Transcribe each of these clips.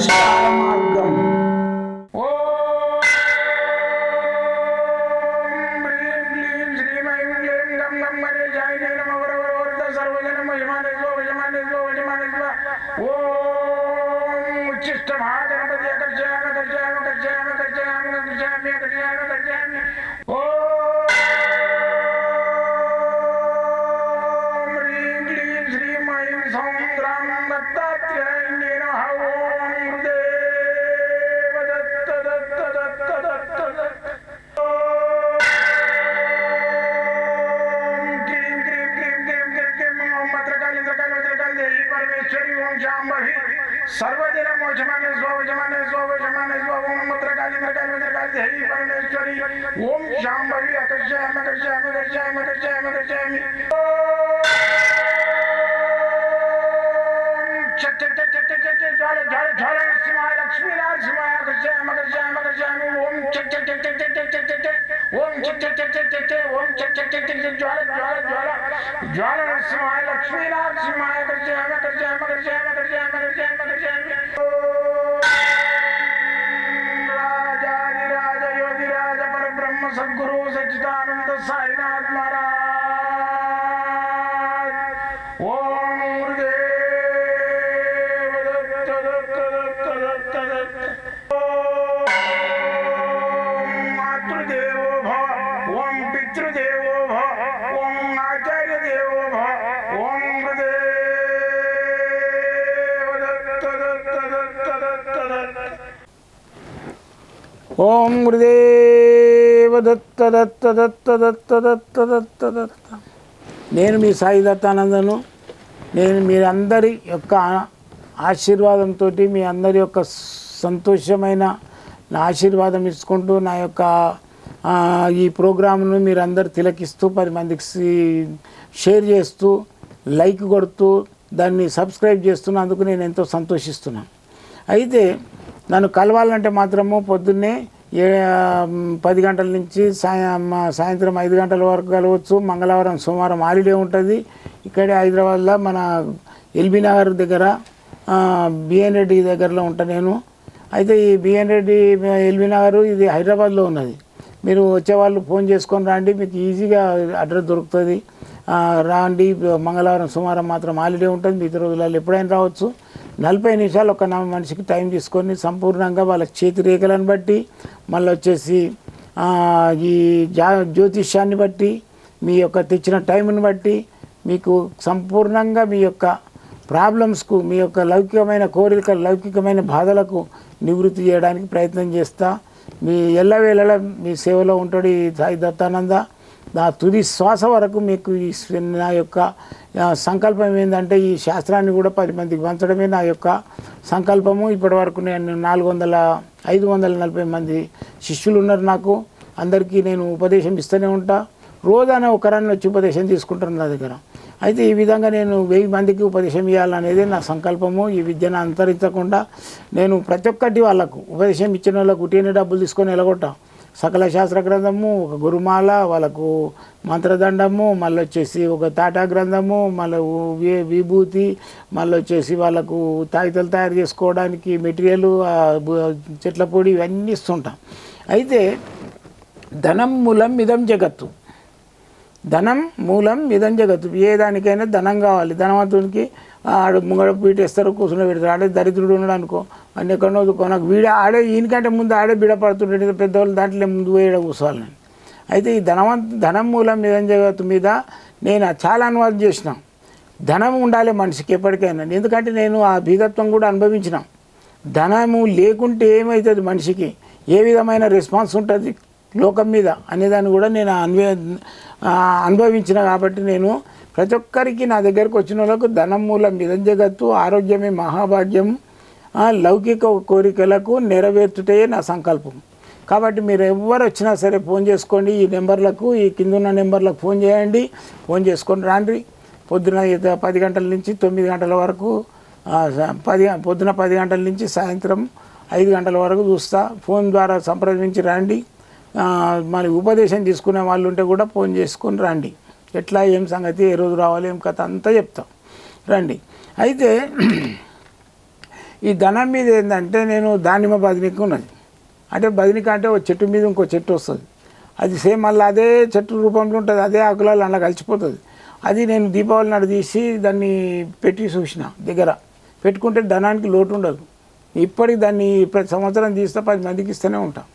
పరిష్కార మార్గం. सर्वदिन मोचमाने स्वजमाने स्वजमाने स्वम मत्रकाली मत्रकाली मत्रकाली देवी परमेश्वरी ओम शांभवी अकर्षयामि अकर्षयामि अकर्षयामि अकर्षयामि अकर्षयामि चट चट चट चट चट ज्वाल ज्वाल ज्वाल नरसिंहाय लक्ष्मी नरसिंहाय अकर्षयामि अकर्षयामि अकर्षयामि ओम चट चट चट चट चट चट चट ओम चट चट चट चट चट ओम चट चट चट चट ज्वाल ज्वाल ज्वाल ज्वाल नरसिंहाय लक्ष्मी नरसिंहाय अकर्षयामि अकर्षयामि अकर्षयामि अकर्षयामि अकर्षयामि अकर्षयामि राजाधिराज योगिराज परब्रह्म सद्गुरु सच्चिदानंद साईनाथ महाराज ओम गुरुदेव दत्त दत्त दत्त दत्त दत्त ओम मातृदेवो भव ओम पितृदेवो भव ओम आचार्य देवो भव ओम गुरुदेव दत्त दत्त दत्त दत्त दत्त ओम गुरुदेव दत्त दत्त दत्त दत्त दत्त दत्त दत्त నేను మీ సాయి దత్తానందను. నేను మీరందరి యొక్క ఆశీర్వాదంతో మీ అందరి యొక్క సంతోషమైన నా ఆశీర్వాదం ఇచ్చుకుంటూ నా యొక్క ఈ ప్రోగ్రామ్ను మీరందరూ తిలకిస్తూ 10 మందికి షేర్ చేస్తూ లైక్ కొడుతూ దాన్ని సబ్స్క్రైబ్ చేస్తున్నందుకు నేను ఎంతో సంతోషిస్తున్నాను. అయితే నన్ను కలవాలంటే మాత్రము పొద్దున్నే 10 గంటల నుంచి సాయంత్రం 5 గంటల వరకు కలవచ్చు. మంగళవారం సోమవారం హాలిడే ఉంటుంది. ఇక్కడే హైదరాబాద్లో మన ఎల్బీ నగర్ దగ్గర బిఎన్ రెడ్డి దగ్గరలో ఉంటా నేను. అయితే ఈ బిఎన్ రెడ్డి ఎల్బీ నగర్ ఇది హైదరాబాద్లో ఉన్నది. మీరు వచ్చేవాళ్ళు ఫోన్ చేసుకొని రండి, మీకు ఈజీగా అడ్రస్ దొరుకుతుంది. రాండి. మంగళవారం సోమవారం మాత్రం హాలిడే ఉంటుంది. మిగతా రోజులలో ఎప్పుడైనా రావచ్చు. 40 నిమిషాలు ఒక మనిషికి టైం తీసుకొని సంపూర్ణంగా వాళ్ళ చేతి రేఖలను బట్టి మళ్ళీ వచ్చేసి ఈ జ్యోతిష్యాన్ని బట్టి మీ యొక్క తెచ్చిన టైంని బట్టి మీకు సంపూర్ణంగా మీ యొక్క ప్రాబ్లమ్స్కు మీ యొక్క లౌకికమైన కోరికలు లౌకికమైన బాధలకు నివృత్తి చేయడానికి ప్రయత్నం చేస్తా. మీ ఎల్లవేళలా మీ సేవలో ఉంటాడు ఈ సాయి దత్తానంద. నా తుది శ్వాస వరకు మీకు ఈ నా యొక్క సంకల్పం ఏంటంటే ఈ శాస్త్రాన్ని కూడా 10 మందికి పంచడమే నా యొక్క సంకల్పము. ఇప్పటి వరకు నేను 540 మంది శిష్యులు ఉన్నారు నాకు. అందరికీ నేను ఉపదేశం ఇస్తూనే ఉంటా. రోజాన ఒకరాన్ని వచ్చి ఉపదేశం తీసుకుంటాను నా దగ్గర. అయితే ఈ విధంగా నేను 1000 మందికి ఉపదేశం ఇవ్వాలనేది నా సంకల్పము. ఈ విద్యను అంతరించకుండా నేను ప్రతి ఒక్కటి వాళ్ళకు ఉపదేశం ఇచ్చిన వాళ్ళకు ఉట్టిన డబ్బులు తీసుకొని వెళ్ళగొట్టా. సకల శాస్త్ర గ్రంథము, ఒక గురుమాల, వాళ్ళకు మంత్రదండము, మళ్ళీ వచ్చేసి ఒక తాటా గ్రంథము, మళ్ళీ విభూతి, మళ్ళీ వచ్చేసి వాళ్ళకు తాయితలు తయారు చేసుకోవడానికి మెటీరియల్, చెట్ల పొడి ఇవన్నీ ఇస్తుంటాం. అయితే ధనం మూలం ఇదం జగత్తు. ధనం మూలం ఇదం జగత్తు. ఏ దానికైనా ధనం కావాలి. ధనవంతునికి ఆడు ముంగడ పీటేస్తారు, కూర్చుని పెడతారు. ఆడే దరిద్రుడు ఉన్నాడు అనుకో, అన్ని ఎక్కడో నాకు ఆడే ఈయనకంటే ముందు ఆడే బిడపడుతుంటే పెద్దవాళ్ళు దాంట్లో ముందు వేయడ కూర్చోవాలి. అయితే ఈ ధనం మూలం ఇదం జగత్తు మీద నేను చాలా అనువాదం చేసిన. ధనం ఉండాలి మనిషికి ఎప్పటికైనా. ఎందుకంటే నేను ఆ బీదత్వం కూడా అనుభవించిన. ధనము లేకుంటే ఏమవుతుంది మనిషికి, ఏ విధమైన రెస్పాన్స్ ఉంటుంది లోకం మీద అనేదాన్ని కూడా నేను అనుభవించిన. కాబట్టి నేను ప్రతి ఒక్కరికి నా దగ్గరకు వచ్చిన వాళ్ళకు ధనం మూలం ఇదం జగత్తు, ఆరోగ్యమే మహాభాగ్యం, లౌకిక కోరికలకు నెరవేర్చుటే నా సంకల్పం. కాబట్టి మీరు ఎవరు వచ్చినా సరే ఫోన్ చేసుకోండి. ఈ నెంబర్లకు, ఈ కింద ఉన్న నెంబర్లకు ఫోన్ చేయండి. ఫోన్ చేసుకొని రాండి. పొద్దున 10 గంటల నుంచి 9 గంటల వరకు, పొద్దున 10 గంటల నుంచి సాయంత్రం 5 గంటల వరకు చూస్తా. ఫోన్ ద్వారా సంప్రదించి రండి. మరి ఉపదేశం తీసుకునే వాళ్ళు ఉంటే కూడా ఫోన్ చేసుకొని రండి. ఎట్లా ఏం సంగతి, ఏ రోజు రావాలి, ఏం కథ అంతా చెప్తాం, రండి. అయితే ఈ ధనం మీద ఏంటంటే నేను దానిమ్మ బదినిక ఉన్నది. అంటే బదినిక అంటే ఒక చెట్టు మీద ఇంకో చెట్టు వస్తుంది, అది సేమ్ మళ్ళీ అదే చెట్టు రూపంలో ఉంటుంది, అదే ఆకులలో అలా కలిసిపోతుంది. అది నేను దీపావళి నాడు తీసి దాన్ని పెట్టి చూసిన దగ్గర పెట్టుకుంటే ధనానికి లోటు ఉండదు. ఇప్పటికి దాన్ని ప్రతి సంవత్సరం తీస్తే 10 మందికి ఇస్తూనే ఉంటాం.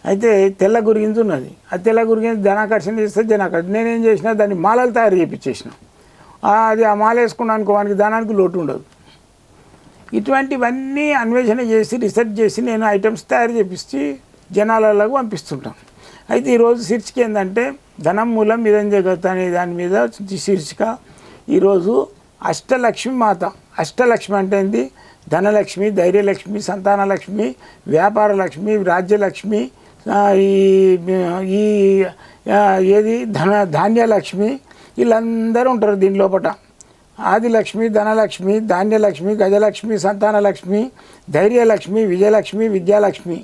అయితే తెల్ల గురిగింజ ఉన్నది, ఆ తెల్ల గురిగింజ ధనాకర్షణ చేస్తే జనాకర్షణ. నేనేం చేసిన దాన్ని మాలలు తయారు చేయించేసిన. అది ఆ మాల వేసుకున్నానుకో వానికి ధనానికి లోటు ఉండదు. ఇటువంటివన్నీ అన్వేషణ చేసి రీసెర్చ్ చేసి నేను ఐటమ్స్ తయారు చేపించి జనాలకు పంపిస్తుంటాను. అయితే ఈరోజు శీర్షిక ఏంటంటే ధనం మూలం ఇదం జగత్ అనే దాని మీద శీర్షిక. ఈరోజు అష్టలక్ష్మి మాత. అష్టలక్ష్మి అంటే ఏంటి? ధనలక్ష్మి, ధైర్యలక్ష్మి, సంతానలక్ష్మి, వ్యాపార లక్ష్మి, రాజ్యలక్ష్మి, ఈ ఏది ధాన్యలక్ష్మి, వీళ్ళందరూ ఉంటారు దీని లోపల. ఆదిలక్ష్మి, ధనలక్ష్మి, ధాన్యలక్ష్మి, గజలక్ష్మి, సంతానలక్ష్మి, ధైర్యలక్ష్మి, విజయలక్ష్మి, విద్యాలక్ష్మి,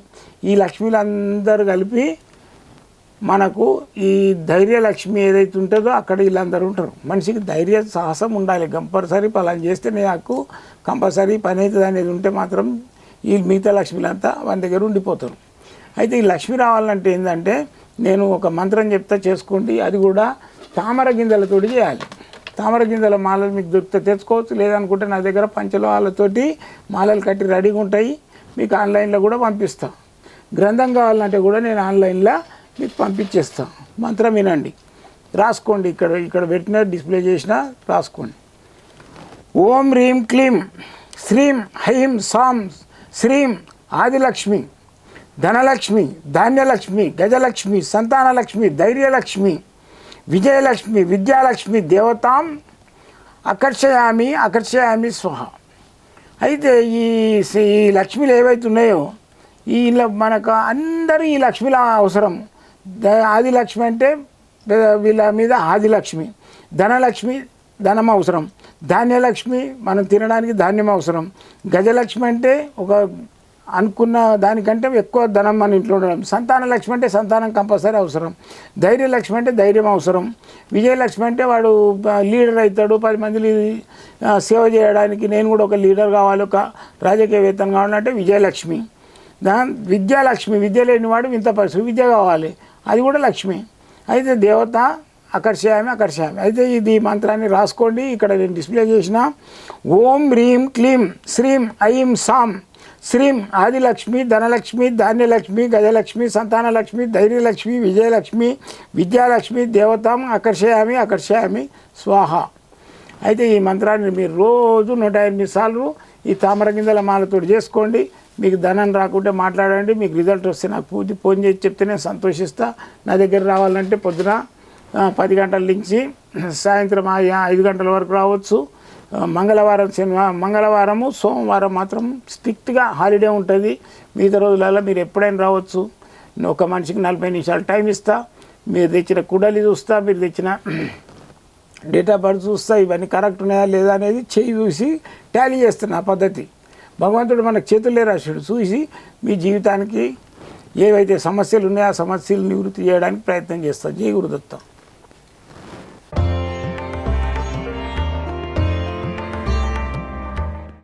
ఈ లక్ష్మీలందరూ కలిపి మనకు ఈ ధైర్యలక్ష్మి ఏదైతే ఉంటుందో అక్కడ వీళ్ళందరూ ఉంటారు. మనిషికి ధైర్య సాహసం ఉండాలి. కంపల్సరీ పలానా చేస్తే నాకు కంపల్సరీ పని అవుతుంది అనేది ఉంటే మాత్రం ఈ మిగతా లక్ష్మీలంతా వాని దగ్గర ఉండిపోతారు. అయితే ఈ లక్ష్మి రావాలంటే ఏంటంటే నేను ఒక మంత్రం చెప్తా, చేసుకోండి. అది కూడా తామర గింజలతోటి చేయాలి. తామర గింజల మాలలు మీకు దొరికితే తెచ్చుకోవచ్చు, లేదనుకుంటే నా దగ్గర పంచలోహాలతోటి మాలలు కట్టి రెడీగా ఉంటాయి. మీకు ఆన్లైన్లో కూడా పంపిస్తా. గ్రంథం కావాలంటే కూడా నేను ఆన్లైన్లో మీకు పంపించేస్తాను. మంత్రం వినండి, రాసుకోండి. ఇక్కడ పెట్టిన డిస్ప్లే చేసిన రాసుకోండి. ఓం హ్రీం క్లీం శ్రీం హైం సాం శ్రీం ఆదిలక్ష్మి, ధనలక్ష్మి, ధాన్యలక్ష్మి, గజలక్ష్మి, సంతానలక్ష్మి, ధైర్యలక్ష్మి, విజయలక్ష్మి, విద్యాలక్ష్మి దేవతాం ఆకర్షయామి స్వహ. అయితే ఈ లక్ష్మిలు ఏవైతే ఉన్నాయో ఇలా మనకు అందరూ ఈ లక్ష్మిల అవసరం. ఆదిలక్ష్మి అంటే వీళ్ళ మీద ఆదిలక్ష్మి, ధనలక్ష్మి ధనం అవసరం, ధాన్యలక్ష్మి మనం తినడానికి ధాన్యం అవసరం, గజలక్ష్మి అంటే ఒక అనుకున్న దానికంటే ఎక్కువ ధనం మన ఇంట్లో ఉండడం, సంతానలక్ష్మి అంటే సంతానం కంపల్సరీ అవసరం, ధైర్యలక్ష్మి అంటే ధైర్యం అవసరం, విజయలక్ష్మి అంటే వాడు లీడర్ అవుతాడు, 10 మంది సేవ చేయడానికి. నేను కూడా ఒక లీడర్ కావాలి, ఒక రాజకీయవేత్తను కావాలంటే విజయలక్ష్మి. విద్యాలక్ష్మి, విద్య లేనివాడు ఇంత పరిస్థితి విద్య కావాలి, అది కూడా లక్ష్మి. అయితే దేవత ఆకర్షయామి. అయితే ఇది మంత్రాన్ని రాసుకోండి. ఇక్కడ నేను డిస్ప్లే చేసిన ఓం హ్రీం క్లీం శ్రీం ఐం సాం శ్రీం ఆదిలక్ష్మి, ధనలక్ష్మి, ధాన్యలక్ష్మి, గజలక్ష్మి, సంతానలక్ష్మి, ధైర్యలక్ష్మి, విజయలక్ష్మి, విద్యాలక్ష్మి దేవతాం ఆకర్షయామి స్వాహ. అయితే ఈ మంత్రాన్ని మీరు రోజు 108 సార్లు ఈ తామర గింజల మాలతో చేసుకోండి. మీకు ధనం రాకుంటే మాట్లాడండి, మీకు రిజల్ట్ వస్తే నాకు ఫోన్ చేసి చెప్తే నేను సంతోషిస్తా. నా దగ్గర రావాలంటే పొద్దున 10 గంటల నుంచి సాయంత్రం 5 గంటల వరకు రావచ్చు. మంగళవారము సోమవారం మాత్రం స్ట్రిక్ట్గా హాలిడే ఉంటుంది. మిగతా రోజులలో మీరు ఎప్పుడైనా రావచ్చు. ఒక మనిషికి 40 నిమిషాలు టైం ఇస్తా. మీరు తెచ్చిన కుడలి చూస్తా, మీరు తెచ్చిన డేట్ ఆఫ్ బర్త్ చూస్తా, ఇవన్నీ కరెక్ట్ ఉన్నాయా లేదా అనేది చేయి చూసి టాలీ చేస్తున్నా పద్ధతి. భగవంతుడు మనకు చేతులే రాశాడు, చూసి మీ జీవితానికి ఏవైతే సమస్యలు ఉన్నాయో ఆ సమస్యలు నివృత్తి చేయడానికి ప్రయత్నం చేస్తా. జై గురుదత్త.